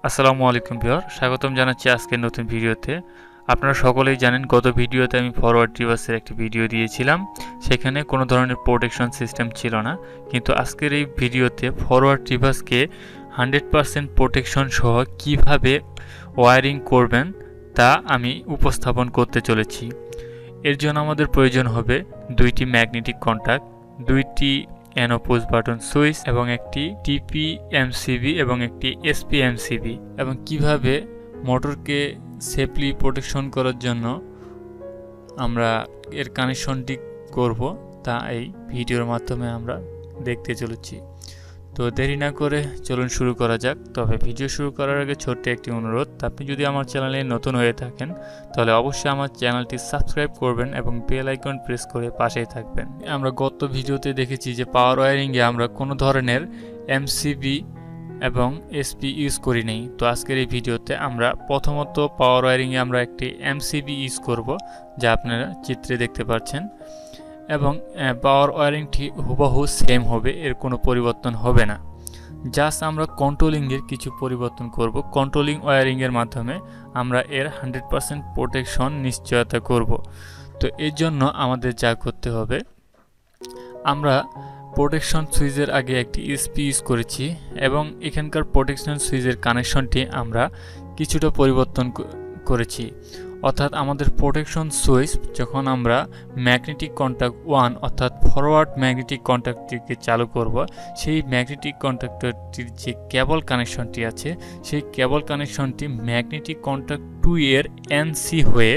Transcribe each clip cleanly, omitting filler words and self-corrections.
আসসালামু আলাইকুম ভিউয়ার, স্বাগতম জানাচ্ছি আজকের নতুন ভিডিওতে। আপনারা সকলেই জানেন গত ভিডিওতে আমি ফরওয়ার্ড রিভার্সের একটি ভিডিও দিয়েছিলাম। সেখানে কোনো ধরনের প্রোটেকশন সিস্টেম ছিল না, কিন্তু আজকের এই ভিডিওতে ফরওয়ার্ড রিভার্সকে 100% প্রোটেকশন সহ কিভাবে ওয়্যারিং করবেন তা আমি উপস্থাপন করতে চলেছি। এর জন্য আমাদের প্রয়োজন হবে দুইটি ম্যাগনেটিক কন্ট্যাক্ট, দুইটি এনো পুশ বাটন সুইচ এবং একটি টিপি এমসিবি এবং একটি এসপি এমসিবি। এবং কিভাবে মোটরকে সেফলি প্রোটেকশন করার জন্য আমরা এর কানেকশনটি করব তা এই ভিডিওর মাধ্যমে আমরা দেখতে চলেছি। তো দেরি না করে চলুন শুরু করা যাক। তবে ভিডিও শুরু করার আগে ছোট্ট একটি অনুরোধ, আপনি যদি আমার চ্যানেলে নতুন হয়ে থাকেন তাহলে অবশ্যই আমার চ্যানেলটি সাবস্ক্রাইব করবেন এবং বেল আইকন প্রেস করে পাশেই থাকবেন। আমরা গত ভিডিওতে দেখেছি যে পাওয়ার ওয়্যারিংয়ে আমরা কোনো ধরনের এমসিবি এবং এসপি ইউজ করি নাই। তো আজকের এই ভিডিওতে আমরা প্রথমত পাওয়ার ওয়্যারিংয়ে আমরা একটি এমসিবি ইউজ করব, যা আপনারা চিত্রে দেখতে পাচ্ছেন। এবং পাওয়ার ওয়্যারিংটি হুবহু সেম হবে, এর কোনো পরিবর্তন হবে না। জাস্ট আমরা কন্ট্রোলিংয়ের কিছু পরিবর্তন করব। কন্ট্রোলিং ওয়্যারিংয়ের মাধ্যমে আমরা এর 100% প্রোটেকশন নিশ্চয়তা করব। তো এর জন্য আমাদের যা করতে হবে, আমরা প্রোটেকশন সুইচের আগে একটি ইউএসপি ইউজ করেছি এবং এখানকার প্রোটেকশন সুইচের কানেকশনটি আমরা কিছুটা পরিবর্তন করেছি। অর্থাৎ আমাদের প্রোটেকশন সুইচ যখন আমরা ম্যাগনেটিক কন্ট্যাক্ট 1 অর্থাৎ ফরওয়ার্ড ম্যাগনেটিক কন্ট্যাক্টটিকে চালু করব, সেই ম্যাগনেটিক কন্ট্যাক্টটির যে কেবল কানেকশনটি আছে সেই কেবল কানেকশনটি ম্যাগনেটিক কন্ট্যাক্ট 2 এর এনসি হয়ে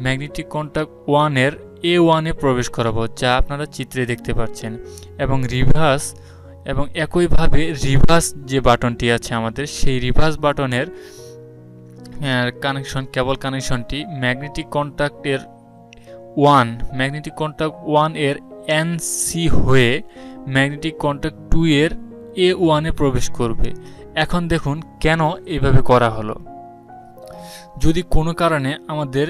ম্যাগনেটিক কন্ট্যাক্ট 1 এর A1 এ প্রবেশ করাবো, যা আপনারা চিত্রে দেখতে পাচ্ছেন। এবং রিভার্স এবং একইভাবে রিভার্স যে বাটনটি আছে আমাদের, সেই রিভার্স বাটনের কানেকশন কেবল কানেকশনটি ম্যাগনেটিক কন্ট্যাক্টের 1 এর এনসি হয়ে ম্যাগনেটিক কন্ট্যাক্ট 2 এর A1 এ প্রবেশ করবে। এখন দেখুন কেন এইভাবে করা হলো। যদি কোনো কারণে আমাদের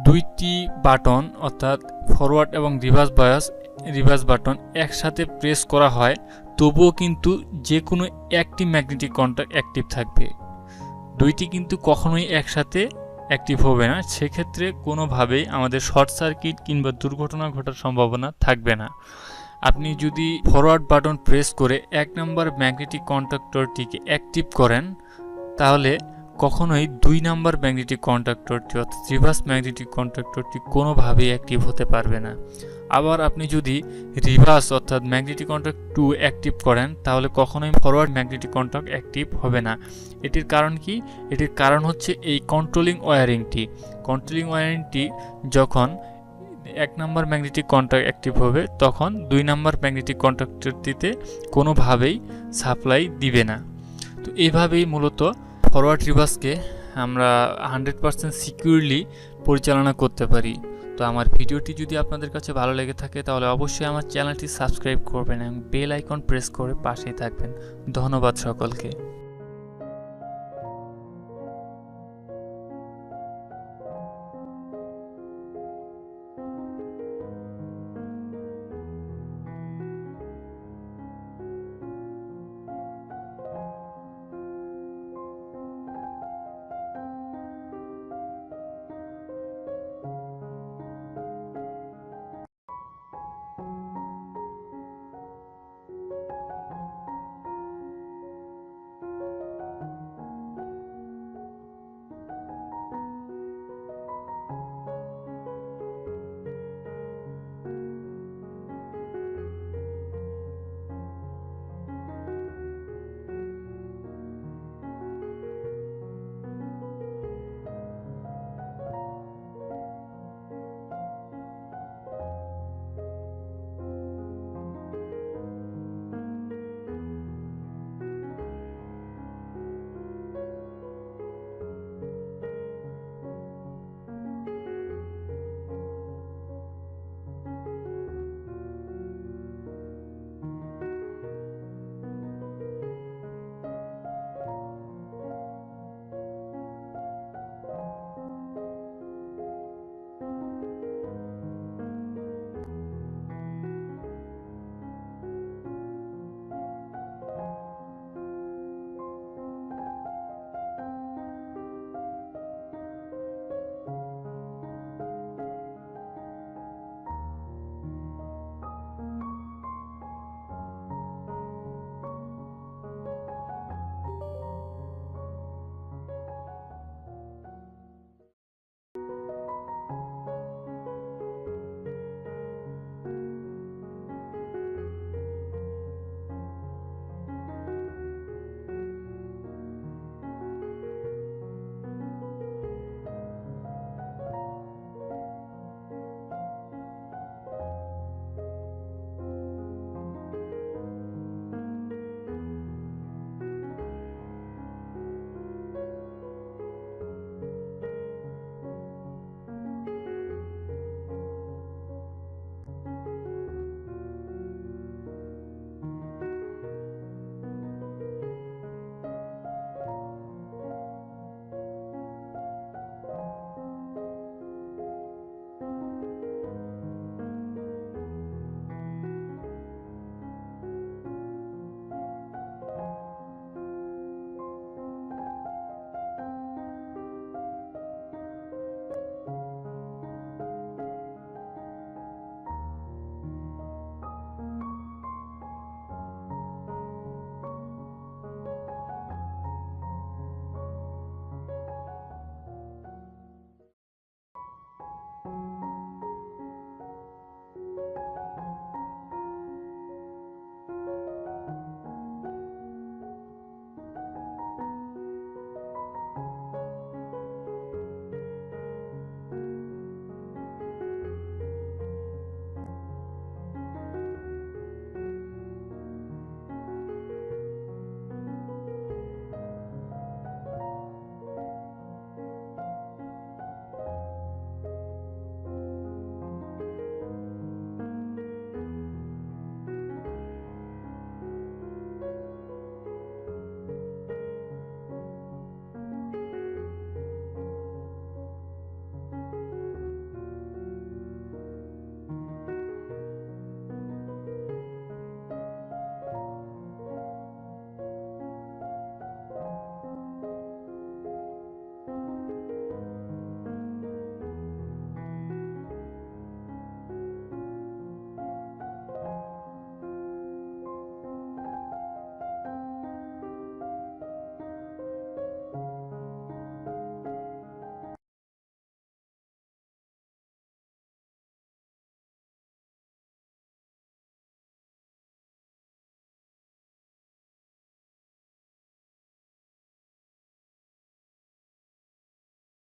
দুইটি বাটন অর্থাৎ ফরওয়ার্ড এবং রিভার্স বাটন একসাথে প্রেস করা হয়, তবুও কিন্তু যে কোনো একটি ম্যাগনেটিক কন্ট্যাক্ট অ্যাক্টিভ থাকবে। দুইটি কিন্তু কখনোই একসাথে অ্যাক্টিভ হবে না। সেক্ষেত্রে কোনোভাবেই আমাদের শর্ট সার্কিট কিংবা দুর্ঘটনা ঘটার সম্ভাবনা থাকবে না। আপনি যদি ফরওয়ার্ড বাটন প্রেস করে 1 নম্বর ম্যাগনেটিক কন্ট্যাক্টরটিকে অ্যাক্টিভ করেন, তাহলে কখনোই 2 নম্বর ম্যাগনেটিক কন্ট্যাক্টরটি অর্থাৎ রিভার্স ম্যাগনেটিক কন্ট্যাক্টরটি কোনোভাবেই অ্যাক্টিভ হতে পারবে না। আবার আপনি যদি রিভার্স অর্থাৎ ম্যাগনেটিক কন্ট্যাক্ট 2 অ্যাক্টিভ করেন, তাহলে কখনোই ফরওয়ার্ড ম্যাগনেটিক কন্ট্যাক্ট অ্যাক্টিভ হবে না। এটির কারণ কি? এটির কারণ হচ্ছে এই কন্ট্রোলিং ওয়্যারিংটি যখন 1 নম্বর ম্যাগনেটিক কন্ট্যাক্ট অ্যাক্টিভ হবে, তখন 2 নম্বর ম্যাগনেটিক কন্ট্যাক্টরটিতে কোনোভাবেই সাপ্লাই দিবে না। তো এইভাবেই মূলত ফরওয়ার্ড রিভার্সকে আমরা 100% সিকিউরলি পরিচালনা করতে পারি। তো আমার ভিডিওটি যদি আপনাদের কাছে ভালো লেগে থাকে তাহলে অবশ্যই আমার চ্যানেলটি সাবস্ক্রাইব করবেন এবং বেল আইকন প্রেস করে পাশেই থাকবেন। ধন্যবাদ সকলকে।